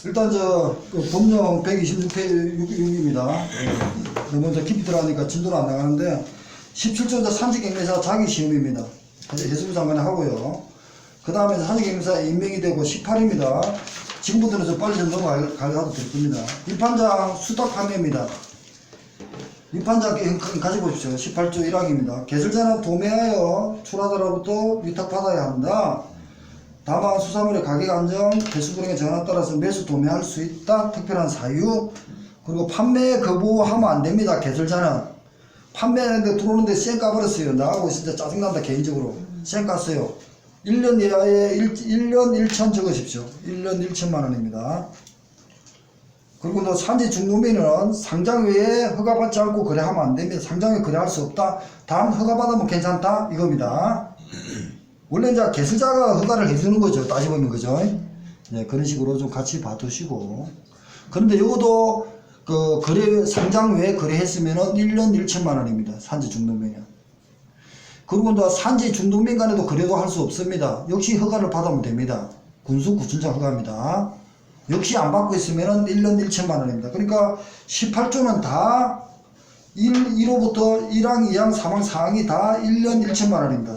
일단 그 법령 126페이지입니다. 먼저 깊이 들어가니까 진도는 안 나가는데 17조 산지경매사 자기시험입니다. 해수부 장관이 하고요. 그 다음에 산지경매사 임명이 되고 18입니다. 지금부터는 좀 빨리 좀 넘어가도 될 겁니다. 위판장 수탁 판매입니다. 위판장 가지고 보십시오. 18조 1항입니다. 개설자는 도매하여 출하자로부터 위탁받아야 한다. 다만 수산물의 가격 안정, 개수 불행의 전환에 따라서 매수 도매할 수 있다. 특별한 사유. 그리고 판매 거부하면 안 됩니다. 개설자는 판매하는데 들어오는데 쌩 까버렸어요. 나하고 진짜 짜증난다. 개인적으로 쌩 깠어요. 1년 이하에 1년 1천 적으십시오. 1년 1천만 원입니다. 그리고 또 산지 중도매는 상장 외에 허가받지 않고 거래하면 안 됩니다. 상장 외에 거래할 수 없다. 단 허가받으면 괜찮다 이겁니다. 원래 이제 개설자가 허가를 해주는 거죠. 따지보면 그죠. 네, 그런 식으로 좀 같이 봐두시고. 그런데 이것도 그 거래 상장 외에 거래했으면은 1년 1천만 원입니다. 산지 중도매는. 그리고 또 산지 중도매 간에도 거래도 할 수 없습니다. 역시 허가를 받으면 됩니다. 군수 구춘장 허가입니다. 역시 안 받고 있으면은 1년 1천만 원입니다. 그러니까 18조는 다 1호부터 1항, 2항, 3항, 4항이 다 1년 1천만 원입니다.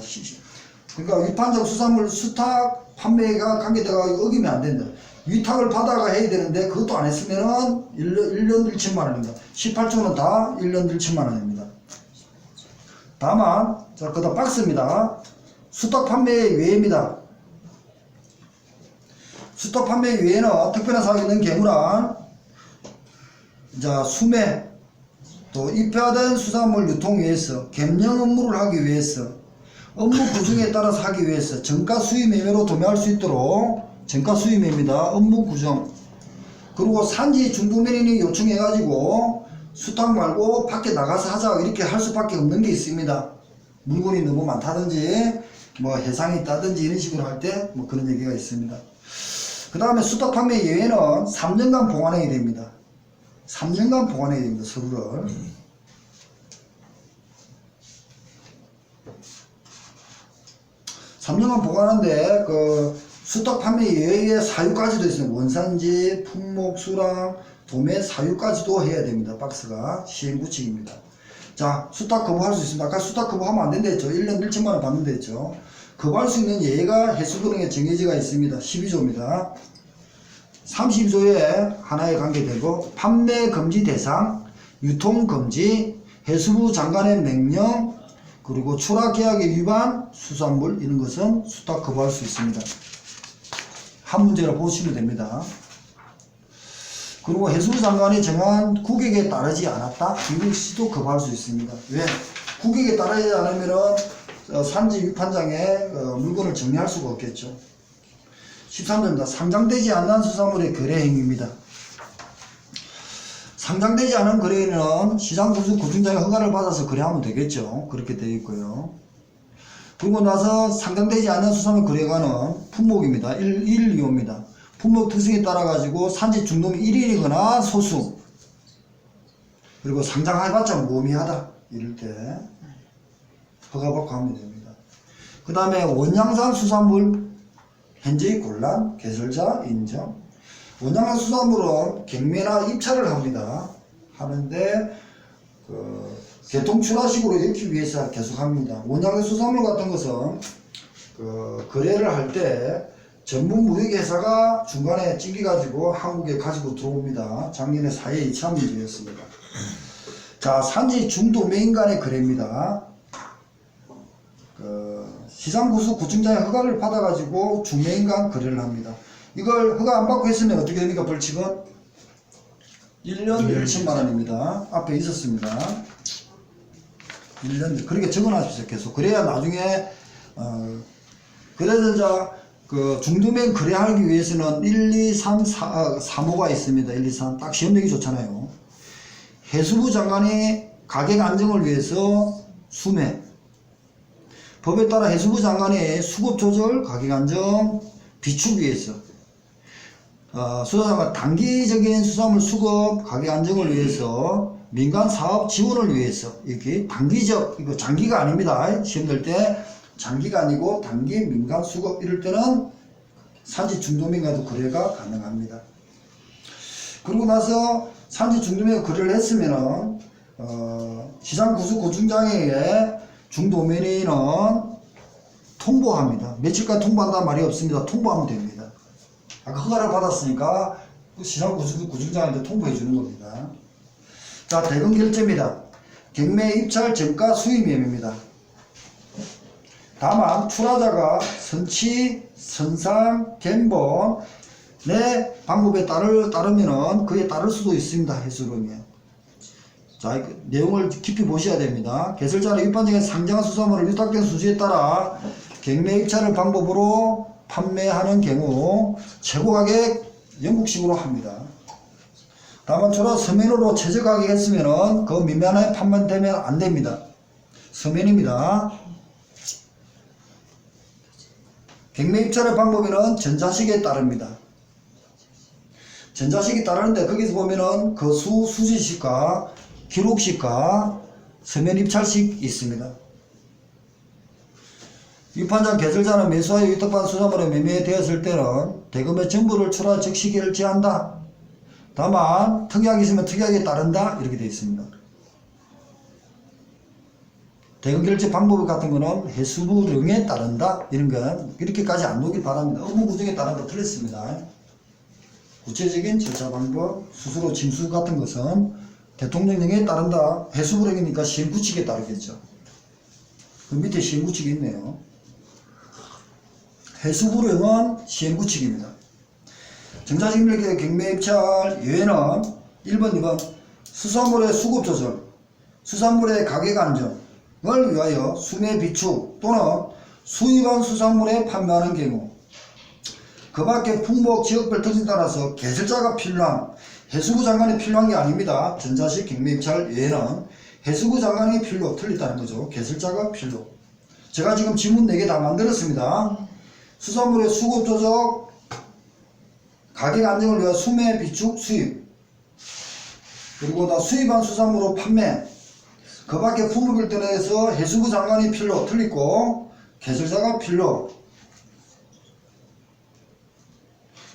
그러니까 위판적 수산물 수탁 판매가 관계대가 어기면 안 된다. 위탁을 받아가 해야 되는데 그것도 안 했으면은 1년 1천만 원입니다. 18조는 다 1년 1천만 원입니다. 다만, 자, 그 다음 박스입니다. 수탁 판매 외입니다. 수탁 판매 외에는 특별한 사항이 있는 경우는, 자, 수매, 또 입회하던 수산물 유통 위해서, gem령 업무를 하기 위해서, 업무 구성에 따라서 하기 위해서, 정가 수입 매매로 도매할 수 있도록, 정가 수입 매매입니다. 업무 구성. 그리고 산지 중도매인이 요청해가지고, 수탁 말고 밖에 나가서 하자 이렇게 할 수밖에 없는 게 있습니다. 물건이 너무 많다든지 뭐 해상이 있다든지 이런 식으로 할 때 뭐 그런 얘기가 있습니다. 그 다음에 수탁 판매 예외는 3년간 보관해야 됩니다. 3년간 보관해야 됩니다. 서류를. (3년간) 보관하는데 그 수탁 판매 예외의 사유까지도 있습니다. 원산지, 품목, 수량, 도매 사유까지도 해야 됩니다. 박스가 시행구칙입니다. 자, 수탁 거부할 수 있습니다. 아까 수탁 거부하면 안 된다 했죠. 1년 1천만 원 받는다 했죠. 거부할 수 있는 예가 해수부령에 정해지가 있습니다. 12조입니다. 32조에 하나에 관계되고 판매 금지 대상, 유통 금지, 해수부 장관의 명령, 그리고 출하 계약의 위반, 수산물 이런 것은 수탁 거부할 수 있습니다. 한 문제로 보시면 됩니다. 그리고 해수부 장관이 정한 국익에 따르지 않았다? 이것도 거부할 수 있습니다. 왜? 국익에 따르지 않으면 산지 위판장에 물건을 정리할 수가 없겠죠. 13조입니다. 상장되지 않는 수산물의 거래 행위입니다. 상장되지 않은 거래는 시장군수 구청장의 허가를 받아서 거래하면 되겠죠. 그렇게 되어 있고요. 그리고 나서 상장되지 않은 수산물 거래가는 품목입니다. 1, 2호입니다. 품목 특성에 따라 가지고 산지 중도매 1일이거나 소수, 그리고 상장해봤자 무의미하다 이럴 때 허가받고 하면 됩니다. 그 다음에 원양산 수산물 현재의 곤란, 개설자 인정. 원양산 수산물은 경매나 입찰을 합니다. 하는데 개통 출하식으로 넣기 위해서 계속합니다. 원양산 수산물 같은 것은 거래를 할 때 전문 무역회사가 중간에 찡겨가지고 한국에 가지고 들어옵니다. 작년에 사회 2차 문제였습니다. 자, 산지 중도매인 간의 거래입니다. 시장구수 구청장의 허가를 받아가지고 중매인 간 거래를 합니다. 이걸 허가 안 받고 했으면 어떻게 됩니까? 벌칙은 1년 1천만 원입니다. 앞에 있었습니다. 1년, 그렇게 적어놔주세요. 계속. 그래야 나중에, 그래서 이제 중도매인 거래하기 위해서는 1, 2, 3, 4호가 있습니다. 1, 2, 3. 딱 시험 내기 좋잖아요. 해수부 장관이 가격 안정을 위해서 수매. 법에 따라 해수부 장관이 수급 조절, 가격 안정, 비축 위해서. 수사장관 단기적인 수산물 수급, 가격 안정을 위해서, 민간 사업 지원을 위해서, 이렇게 단기적, 이거 장기가 아닙니다. 시험 낼 때. 장기가 아니고 단기 민간 수급 이럴 때는 산지 중도민과도 거래가 가능합니다. 그러고 나서 산지 중도면 거래를 했으면은 시장 구수 고중장애의 중도면에는 통보합니다. 며칠간 통보한다는 말이 없습니다. 통보하면 됩니다. 아까 허가를 받았으니까 시장 구수 고중장애한테 통보해 주는 겁니다. 자, 대금 결제입니다. 경매 입찰 정가 수입 매매입니다. 다만 출하자가 선치, 선상, 갱본 내 방법에 따르면은 그에 따를 수도 있습니다. 해수로면. 자, 내용을 깊이 보셔야 됩니다. 개설자는 위반적인 상장한 수산물을 위탁된 수주에 따라 경매 입찰을 방법으로 판매하는 경우 최고 가격 영국식으로 합니다. 다만 주로 서면으로 최저 가격 했으면은 그 미만에 판매되면 안 됩니다. 서면입니다. 경매 입찰의 방법에는 전자식에 따릅니다. 전자식이 따르는데 거기서 보면은 거수 수지식과 기록식과 서면 입찰식 있습니다. 위판장 개설자는 매수하여 위탁받은 수산물에 매매되었을 때는 대금의 전부를 출하 즉시 결제한다. 다만 특약이 있으면 특약에 따른다 이렇게 되어 있습니다. 대금 결제 방법 같은 거는 해수부령에 따른다 이런 건 이렇게까지 안 놓길 바랍니다. 업무 구정에 따른다 틀렸습니다. 구체적인 절차 방법, 수수료 징수 같은 것은 대통령령에 따른다. 해수부령이니까 시행구칙에 따르겠죠. 그 밑에 시행구칙이 있네요. 해수부령은 시행구칙입니다. 정자식물계 경매 입찰 예외는 1번, 2번 수산물의 수급 조절, 수산물의 가격 안정을 위하여 수매 비축 또는 수입한 수산물에 판매하는 경우 그 밖에 품목 지역별 특징에 따라서 개설자가 필요한 해수부 장관이 필요한 게 아닙니다. 전자식 경매 입찰 예외는 해수부 장관이 필요 틀렸다는 거죠. 개설자가 필요. 제가 지금 지문 4개 다 만들었습니다. 수산물의 수급 조절 가격 안정을 위한 수매 비축 수입 그리고 다 수입한 수산물로 판매 그 밖에 품목을 떠나서 해수부 장관이 필요 틀리고 개설자가 필요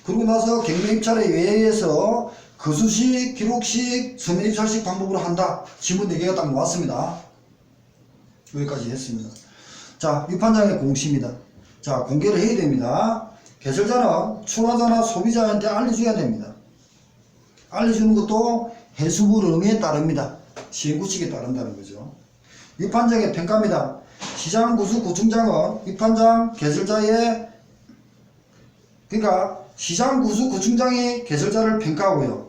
그러고 나서 경매 입찰에 의해서 거수식, 기록식, 서면 입찰식 방법으로 한다. 지문 4개가 딱 나왔습니다. 여기까지 했습니다. 자, 위판장의 공시입니다. 자, 공개를 해야 됩니다. 개설자는 출하자나 소비자한테 알려줘야 됩니다. 알려주는 것도 해수부령에 따릅니다. 시행구칙에 따른다는 거죠. 위판장의 평가입니다. 시장구수 구청장은 위판장 개설자의 그러니까 시장구수 구청장이 개설자를 평가하고요.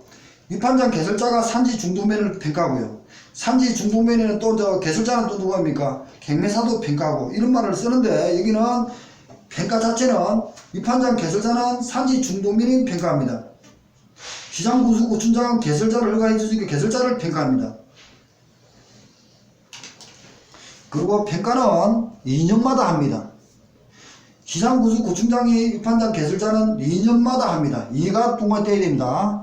위판장 개설자가 산지 중도면을 평가하고요. 산지 중도면에는 또 개설자는 또 누구입니까? 경매사도 평가하고 이런 말을 쓰는데 여기는 평가 자체는 위판장 개설자는 산지 중도면이 평가합니다. 시장구수 구청장은 개설자를 허가해 주니까 개설자를 평가합니다. 그리고 평가는 2년마다 합니다. 시장구수 구청장이 위판장 개설자는 2년마다 합니다. 2가 통과되어야 됩니다.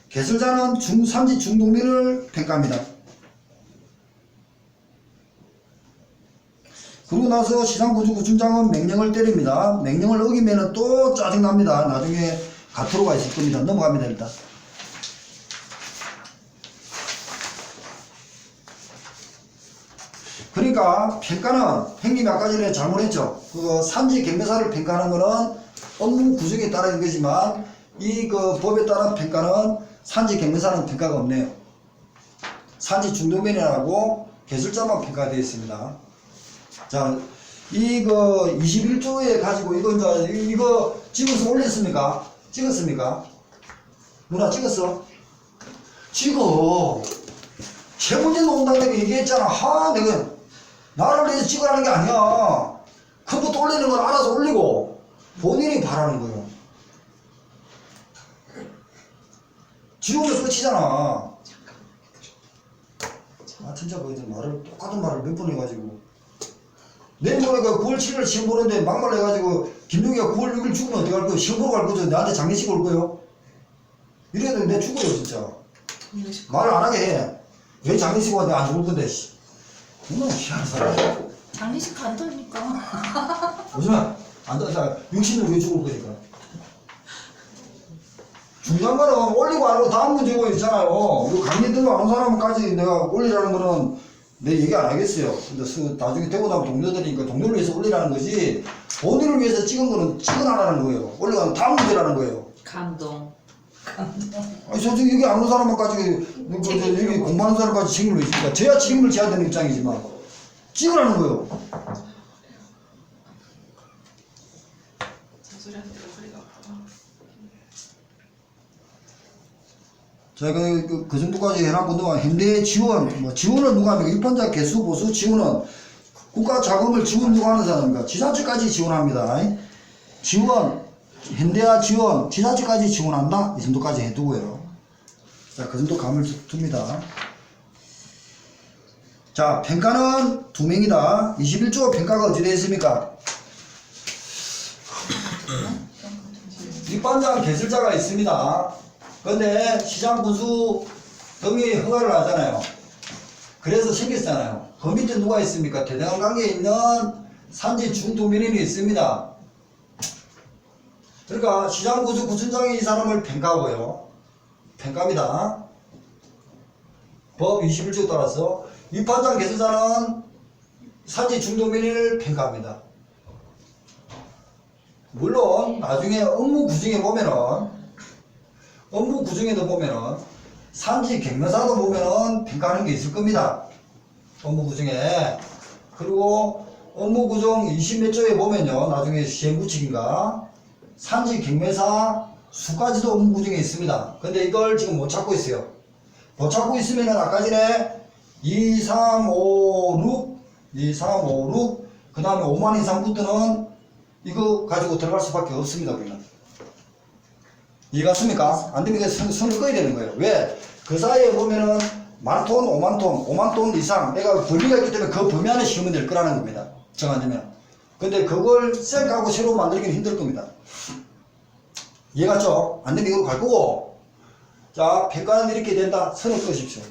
개설자는 산지 중도면을 평가합니다. 그러고 나서 시장구수 구청장은 명령을 때립니다. 명령을 어기면 또 짜증납니다. 나중에 가토로가 있을 겁니다. 넘어갑니다. 일단. 그러니까 평가는 형님이 아까 전에 잘못했죠. 그 산지 경매사를 평가하는 거는 업무 구조에 따른 거지만 이 그 법에 따른 평가는 산지 경매사는 평가가 없네요. 산지 중도면이라고 개설자만 평가가 되어 있습니다. 자, 이거 21조에 가지고 이거 찍어서 올렸습니까? 찍었습니까? 누나 찍었어? 찍어. 제 문제도 온다고 얘기했잖아. 내가 나를 위해서 찍으라는 게 아니야. 컴퓨터 올리는 건 알아서 올리고 본인이 바라는 거예요. 지우면 끝이잖아. 진짜 그 말을 똑같은 말을 몇 번 해가지고 내일모레 9월 7일 시험 보는데 막말 해가지고 김용희가 9월 6일 죽으면 어떻게 할 거야? 시험 보러 갈 거죠? 나한테 장례식 올 거요? 이래도 내 죽어요 진짜. 말을 안 하게 해. 왜 장례식 와? 내가 안 죽을 건데. 너무 희한한 사람. 장례식 간다니까. 오지마. 안 돼. 육신으로 왜 죽을 거니까. 중요한 거는 올리고 안 하고 다음 문제고 있잖아요. 그 강의 들고 안 온 사람까지 내가 올리라는 거는 내 얘기 안 하겠어요. 근데 나중에 되고 나면 동료들이니까 동료를 위해서 올리라는 거지, 본인을 위해서 찍은 거는 찍어놔라는 거예요. 올리가면 다음 문제라는 거예요. 감동. 아니, 솔직히 여기 안 온 사람까지, 여기 공부하는 사람까지 책임을 있으니까, 저야 책임을 져야 되는 입장이지만, 찍으라는 거예요. 자, 그 정도까지 해놨고, 너 현대 지원, 지원을 누가 합니까? 유판자 개수 보수 지원은 국가 자금을 지원 누가 하는 사람입니까? 지자체까지 지원합니다. 지원, 현대화 지원, 지자체까지 지원한다? 이 정도까지 해두고요. 자, 그 정도 감을 둡니다. 자, 평가는 2명이다. 21조 평가가 어찌 되어 있습니까? 입반장 개설자가 있습니다. 근데 시장 군수 등이 허가를 하잖아요. 그래서 생겼잖아요. 그 밑에 누가 있습니까? 대등한 관계에 있는 산지 중도민이 있습니다. 그러니까 시장 군수 구청장이 이 사람을 평가하고요. 평가입니다. 법 21조 따라서 입반장 개설자는 산지 중도민을 평가합니다. 물론 나중에 업무 구증에 보면은 산지 경매사도 보면은 평가하는 게 있을 겁니다. 업무 구증에. 그리고 업무 구증 20몇 조에 보면요, 나중에 시행구칙인가 산지 경매사 수까지도 업무 구증에 있습니다. 근데 이걸 지금 못 찾고 있어요. 못 찾고 있으면은 아까 전에 2, 3, 5, 6 그 다음에 5만 이상부터는 이거 가지고 들어갈 수밖에 없습니다. 그러면 이해갔습니까? 안 되면 손을 꺼야 되는 거예요. 왜? 그 사이에 보면은 만 톤, 5만 톤 이상 내가 범위가 있기 때문에 그 범위 안에 씌우면 될 거라는 겁니다. 정 안 되면. 근데 그걸 쌩하고 새로 만들기는 힘들 겁니다. 이해갔죠? 안 되면 이거 갈 거고. 자, 평가는 이렇게 된다. 선을 끄십시오.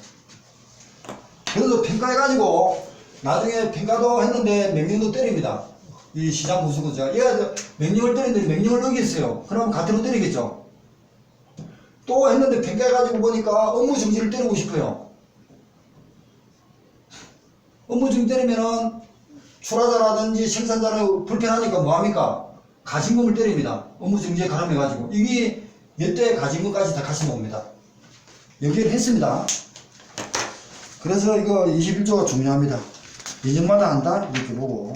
그래서 평가해가지고 나중에 평가도 했는데 명령도 때립니다. 이 시장 군수구자. 얘가 명령을 때리는데 명령을 어겼어요. 그럼 같으로 때리겠죠. 또 했는데 평가해가지고 보니까 업무 정지를 때리고 싶어요. 업무 정지 때리면은 출하자라든지 생산자는 불편하니까 뭐합니까? 가징금을 때립니다. 업무 정지에 가름해가지고. 이게 몇 대 가징금까지 다 같이 봅니다. 여기를 했습니다. 그래서 이거 21조가 중요합니다. 2년마다 한다? 이렇게 보고.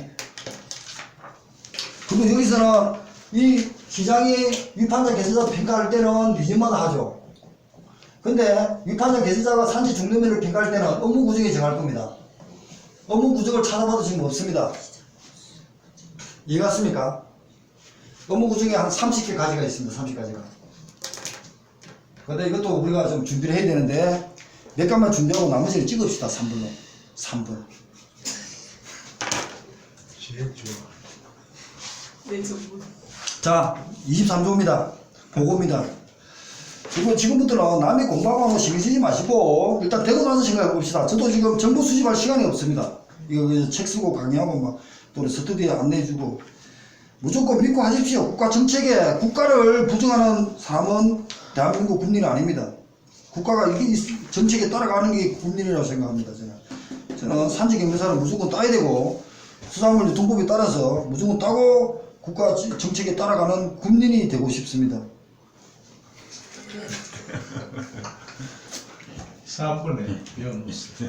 그리고 여기서는 이 시장이 위판자 개설자 평가할 때는 2년마다 하죠. 근데 위판자 개설자가 산지 중도면을 평가할 때는 업무 구정에 정할 겁니다. 업무 구정을 찾아봐도 지금 없습니다. 이해갔습니까? 업무 구정에 한 30개 가지가 있습니다. 30가지가. 근데 이것도 우리가 좀 준비를 해야 되는데 몇 가지만 준비하고 나머지를 찍읍시다. 3분로. 3분. 제일 좋아. 네, 전부. 자, 23조입니다. 보고입니다. 이거 지금부터는 남이 공부하고 신경 쓰지 마시고 일단 되고 나서 생각해 봅시다. 저도 지금 정보 수집할 시간이 없습니다. 이거 책 쓰고 강의하고 막 또 스터디 안내해주고 무조건 믿고 하십시오. 국가 정책에 국가를 부정하는 사람은 대한민국 국민이 아닙니다. 국가가 이 정책에 따라가는 게 국민이라고 생각합니다. 저는 산지 경매사는 무조건 따야 되고 수산물 유통법에 따라서 무조건 따고 국가 정책에 따라가는 국민이 되고 싶습니다. 3분에 변호사.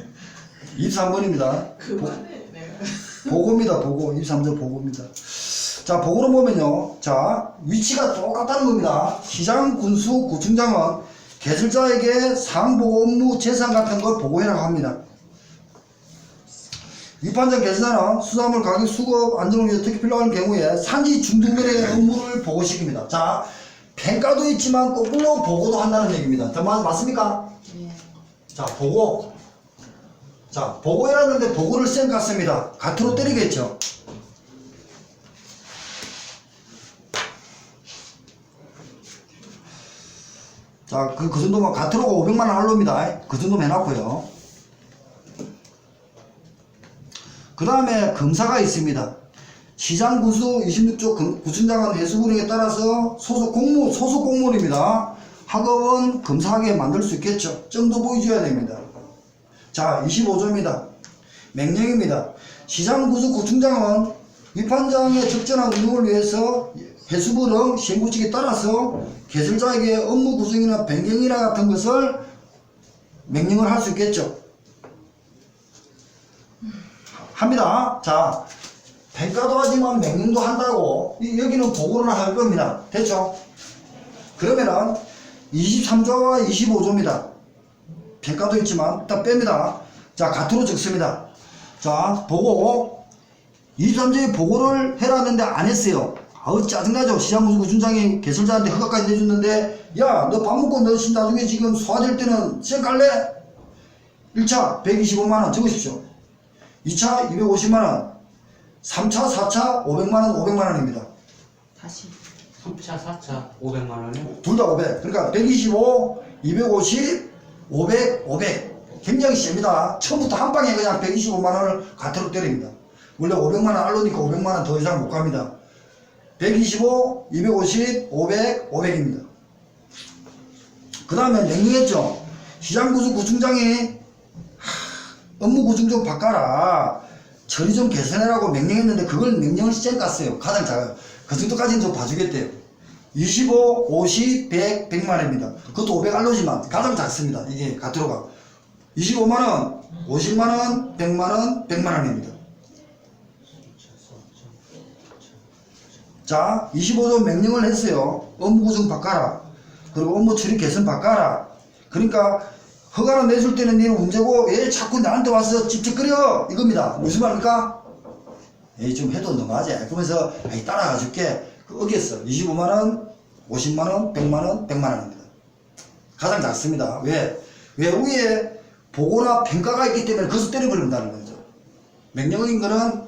23번입니다. 그만해, 내가. 보고입니다. 보고. 23조 보고입니다. 자, 보고를 보면요. 자, 위치가 똑같다는 겁니다. 시장, 군수, 구청장은 개설자에게 사항보고 업무, 재산 같은 걸 보고해라고 합니다. 위판장 개설자는 수산물 가격 수급 안정을 위해 특히 필요한 경우에 산지 중등면의 업무를 보고시킵니다. 자, 평가도 있지만 거꾸로 보고도 한다는 얘기입니다. 맞습니까? 예. 자, 보고. 자, 보고해놨는데 보고를 쌩 갔습니다. 가트로 때리겠죠. 자, 그 정도면 가트로가 500만원 할로입니다. 그 정도면 해놨고요. 그 다음에 검사가 있습니다. 시장 군수 26조 구청장은 해수분에 따라서 소속 공무원입니다. 학업은 검사하게 만들 수 있겠죠. 정도 보여줘야 됩니다. 자, 25조입니다. 맹령입니다. 시장구조구청장은 위판장의 적절한 운영을 위해서 해수부령 시행규칙에 따라서 개설자에게 업무 구성이나 변경이나 같은 것을 명령을 할 수 있겠죠. 합니다. 자, 평가도 하지만 명령도 한다고 여기는 보고를 할 겁니다. 됐죠? 그러면은 23조와 25조입니다. 평가도 있지만 딱 뺍니다. 자, 가투로 적습니다. 자, 보고 23조에 보고를 해라는데 안 했어요. 아우 짜증나죠. 시장구조구청장이 개설자한테 허가까지 내줬는데 야, 너 밥 먹고 너 나중에 지금 소화될 때는 시험 갈래? 1차 125만원 적으십시오. 2차 250만원, 3차 4차 500만원 500만원입니다. 다시. 3차, 4차 500만 원이요? 둘 다 500. 그러니까 125, 250, 500, 500. 굉장히 셉니다. 처음부터 한 방에 그냥 125만원을 가태로 때립니다. 원래 500만원 알로니까 500만원 더 이상 못 갑니다. 125, 250, 500, 500입니다. 그 다음에 명령했죠. 시장구조구청장이 업무 구성 좀 바꿔라. 처리 좀 개선해라고 명령했는데 그걸 명령을 시장 깠어요. 가장 작아요. 그 정도까지는 좀 봐주겠대요. 25, 50, 100, 100만원입니다. 그것도 500알로지만 가장 작습니다. 이게 가트로가. 25만원, 50만원, 100만원, 100만원입니다. 자, 25조 명령을 했어요. 업무 구성 바꿔라. 그리고 업무 처리 개선 바꿔라. 그러니까 허가를 내줄 때는 니는 문제고 왜 자꾸 나한테 와서 찝찝거려 이겁니다. 무슨 말입니까? 에이 좀 해도 너무하지. 그러면서 에이 따라가 줄게. 그 어겼어. 25만원, 50만원, 100만원, 100만원입니다. 가장 작습니다. 왜? 왜 위에 보고나 평가가 있기 때문에 거기서 때려버린다는 거죠. 명령인 거는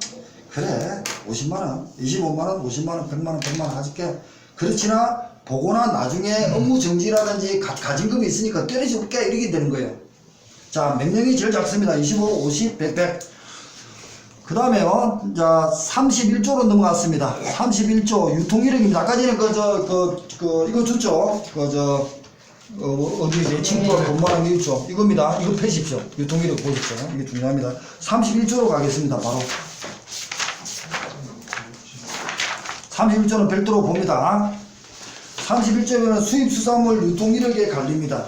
그래 50만원, 25만원, 50만원, 100만원, 100만원 가질게. 그렇지나 보거나 나중에 업무 정지라든지 가진금이 있으니까 때려줄게 이렇게 되는 거예요. 자, 명령이 제일 작습니다. 25, 50, 100, 100. 그 다음에요. 자, 31조로 넘어갔습니다. 31조 유통기록입니다. 아까 전에 이거 줬죠? 어디 내 친구가 건물한 게 있죠? 이겁니다. 이거 펴십시오. 유통기록 보십시오. 이게 중요합니다. 31조로 가겠습니다. 바로. 31조는 별도로 봅니다. 31조에는 수입수산물 유통기록에 관리입니다.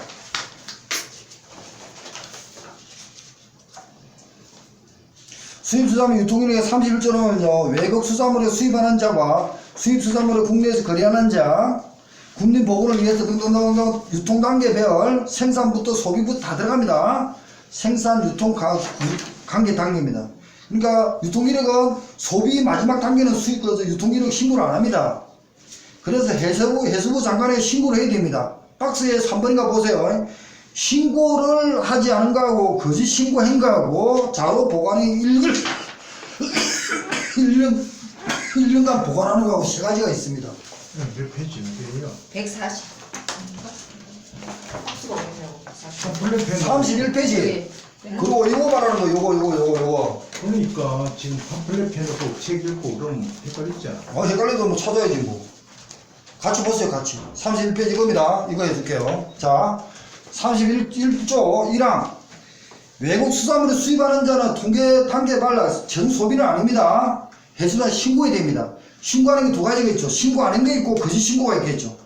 수입수산물 유통기록의 31조는요, 외국 수산물을 수입하는 자와 수입수산물을 국내에서 거래하는 자, 국민 보건을 위해서 등등등 유통 단계별 생산부터 소비부터 다 들어갑니다. 생산, 유통, 관계 단계입니다. 그러니까 유통기록은 소비 마지막 단계는 유통기록 신고를 안 합니다. 그래서 해수부 장관에 신고를 해야 됩니다. 박스에 3번인가 보세요. 신고를 하지 않은 거하고 거짓 신고한 거하고 자료 보관이 1년간 보관하는 거하고 세 가지가 있습니다. 몇 페이지인데요? 140. 박스가 어디냐고. 31페이지. 그리고 이거 말하는 거 요거. 그러니까 지금 팜플렛 해놓고 책 읽고 그럼 헷갈리잖아. 헷갈려도 뭐 찾아야지 뭐. 같이 보세요, 같이. 31페이지 겁니다. 이거 해줄게요. 자, 31조 1항. 외국 수산물을 수입하는 자는 통계 단계 발라 전 소비는 아닙니다. 해수자 신고해야 됩니다. 신고하는 게 두 가지가 있죠. 신고 안 한 게 있고 거짓 신고가 있겠죠.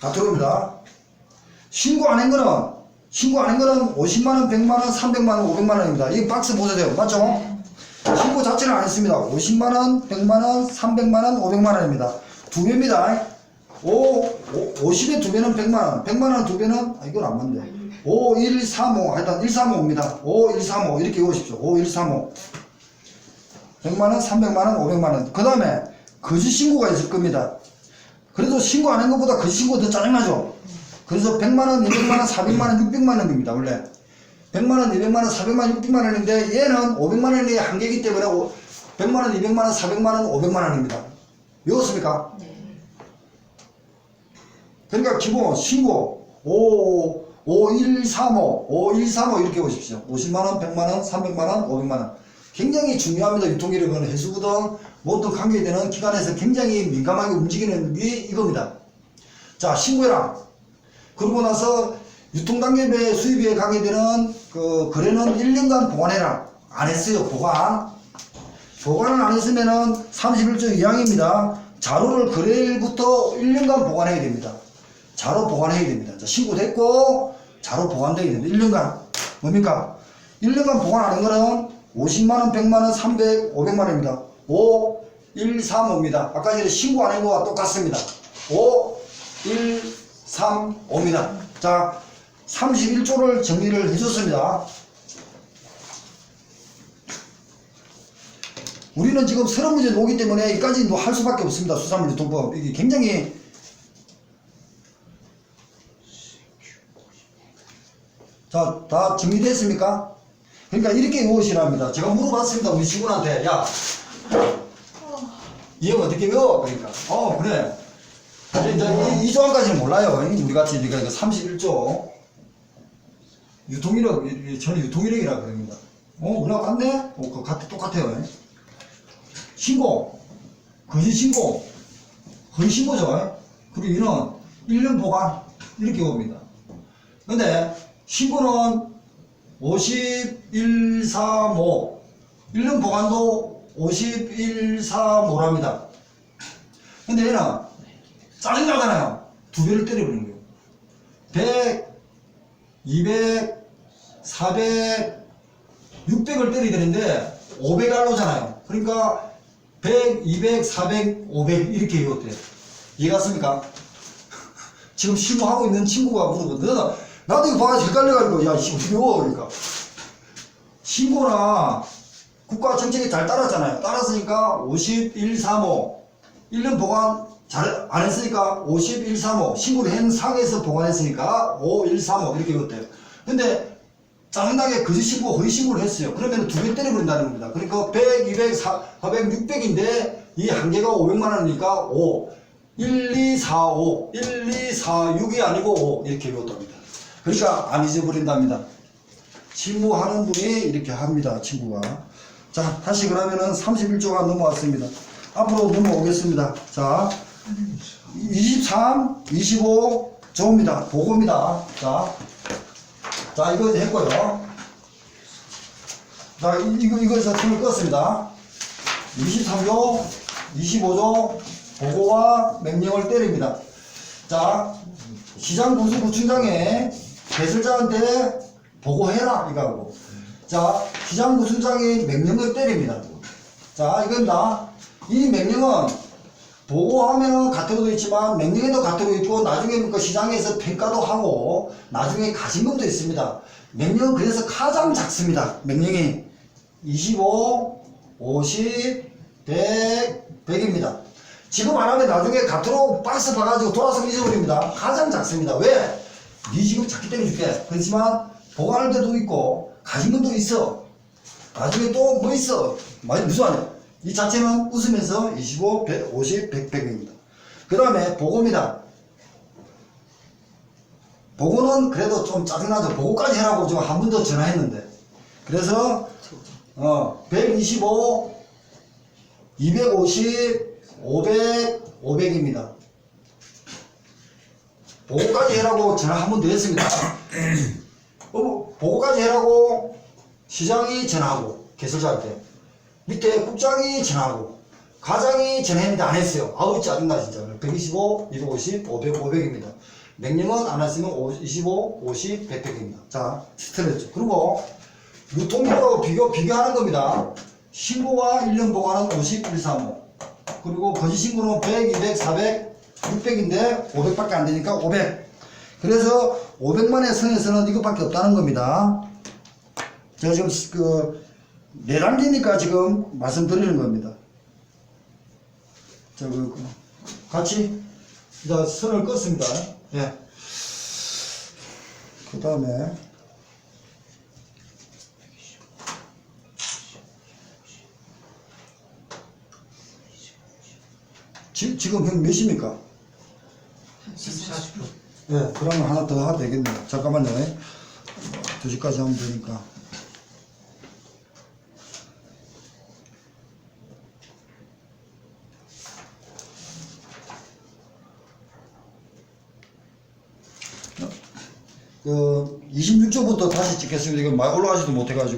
다 들어옵니다. 신고 안 한 거는 50만원, 100만원, 300만원, 500만원입니다. 이 박스 보세요. 맞죠? 신고 자체는 안 했습니다. 50만원, 100만원, 300만원, 500만원입니다. 두 배입니다. 50의 두 배는 100만원, 100만원 두 배는, 이건 안 맞네. 5, 1, 3, 5, 하여튼 1, 3, 5입니다. 5, 1, 3, 5 이렇게 외우십시오. 5, 1, 3, 5. 100만원, 300만원, 500만원. 그 다음에 거짓 신고가 있을 겁니다. 그래도 신고 안 한 것보다 거짓 신고 더 짜증나죠? 그래서 100만원, 200만원, 400만원, 600만원입니다. 원래 100만원, 200만원, 400만원, 600만원인데 얘는 500만원의 한계이기 때문에 100만원, 200만원, 400만원, 500만원입니다. 외웠습니까? 네. 그러니까 기본 신고 5135, 5135 이렇게 보십시오. 50만원, 100만원, 300만원, 500만원. 굉장히 중요합니다. 유통기록은 해수부 등 모든 관계되는 기관에서 굉장히 민감하게 움직이는 게 이겁니다. 자, 신고해라. 그러고 나서 유통단계배 수입에 가게 되는 그 거래는 1년간 보관해라. 안 했어요. 보관을 안 했으면은 31조 2항입니다. 자료를 거래일부터 1년간 보관해야 됩니다. 자료 보관해야 됩니다. 자, 신고됐고 자료 보관되어야 됩니다. 1년간. 뭡니까? 1년간 보관 안 한 거는 50만원, 100만원, 300, 500만원입니다. 5, 1, 3, 5입니다. 아까 전에 신고 안 한 거와 똑같습니다. 5, 1, 3, 5입니다. 자, 31조를 정리를 해줬습니다. 우리는 지금 서론 문제 오기 때문에 여기까지 할 수밖에 없습니다. 수산물 유통법. 이게 굉장히 자, 다 정리됐습니까? 그러니까 이렇게 외우시랍니다. 제가 물어봤습니다. 우리 직원한테. 야, 이 형 어떻게 외워? 그러니까. 그래. 이제 이 조항까지는 몰라요. 우리 같이 우리가 31조. 유통이력, 저는 유통이력이라 그럽니다. 우리가 같네? 똑같아요. 신고. 거짓 신고. 거의 신고죠. 그리고 이는 1년 보관. 이렇게 옵니다. 근데, 신고는 5135. 1년 보관도 5135랍니다. 근데 얘는 짜증나잖아요. 두 배를 때려버리는 거예요. 100, 200, 400, 600을 때려야 되는데 500 알로잖아요. 그러니까 100, 200, 400, 500 이렇게 외웠대요. 이해갔습니까? 지금 신고하고 있는 친구가 물어보는데 나도 이거 봐가지고 헷갈려가지고 야 이거 어떻게 외워? 그러니까 신고나 국가 정책에 잘 따랐잖아요. 따랐으니까 5135 1년 보관 잘 안 했으니까 5135 신고를 한 상에서 보관했으니까 5135 이렇게 외웠대요. 근데 짜증나게 거짓 신고, 거의 신고를 했어요. 그러면 두 배 때려버린다는 겁니다. 그러니까 100, 200, 400, 600인데 이 한 개가 500만 원이니까 5, 1, 2, 4, 5, 1, 2, 4, 6이 아니고 5 이렇게 외웠답니다. 그러니까 안 잊어버린답니다. 실무하는 분이 이렇게 합니다. 친구가. 자, 다시 그러면은 31조가 넘어왔습니다. 앞으로 넘어오겠습니다. 자, 23, 25조입니다. 보고입니다. 자, 이거 이제 했고요. 자, 이거에서 틀을 껐습니다. 23조, 25조, 보고와 명령을 때립니다. 자, 시장군수구청장에 배설자한테 보고해라, 이거하고. 자, 시장군수장이 명령을 때립니다. 자, 이겁니다. 이 명령은 보고하면은 가태료도 있지만 명령에도 가태료 있고 나중에 그 시장에서 평가도 하고 나중에 가심금도 있습니다. 명령은 그래서 가장 작습니다. 명령이 25, 50, 100, 100입니다. 지금 안 하면 나중에 가태료 박스 봐가지고 돌아서 잊어버립니다. 가장 작습니다. 왜? 네 지금 작기 때문에 줄게. 그렇지만 보관할 때도 있고 가심금도 있어. 나중에 또 뭐 있어. 많이 무슨 말이야. 이 자체는 웃으면서 25, 100, 50, 100, 100입니다. 그 다음에 보고입니다. 보고는 그래도 좀 짜증나죠. 보고까지 해라고 지금 한 번 더 전화했는데. 그래서 125, 250, 500, 500입니다. 보고까지 해라고 전화 한 번 더 했습니다. 보고까지 해라고 시장이 전화하고 개설자한테 밑에 국장이 전화하고 과장이 전화했는데 안 했어요. 아우 짜증나 진짜. 125, 250, 500, 500입니다. 명령은 안 했으면 25, 50, 100, 100입니다. 자, 스트레스. 그리고 유통기로 비교하는 겁니다. 신고와 1년 보관은 50, 135. 그리고 거짓 신고는 100, 200, 400, 600인데 500밖에 안 되니까 500. 그래서 500만의 선에서는 이것밖에 없다는 겁니다. 제가 지금 내란기니까 지금 말씀드리는 겁니다. 자, 같이 이제 선을 껐습니다. 예. 그 다음에 지금 형 몇 시입니까? 40분. 예, 그러면 하나 더 하도 되겠네요. 잠깐만요. 2시까지 하면 되니까. 그 26조부터 다시 찍겠습니다. 이거 막 올라가지도 못해가지고.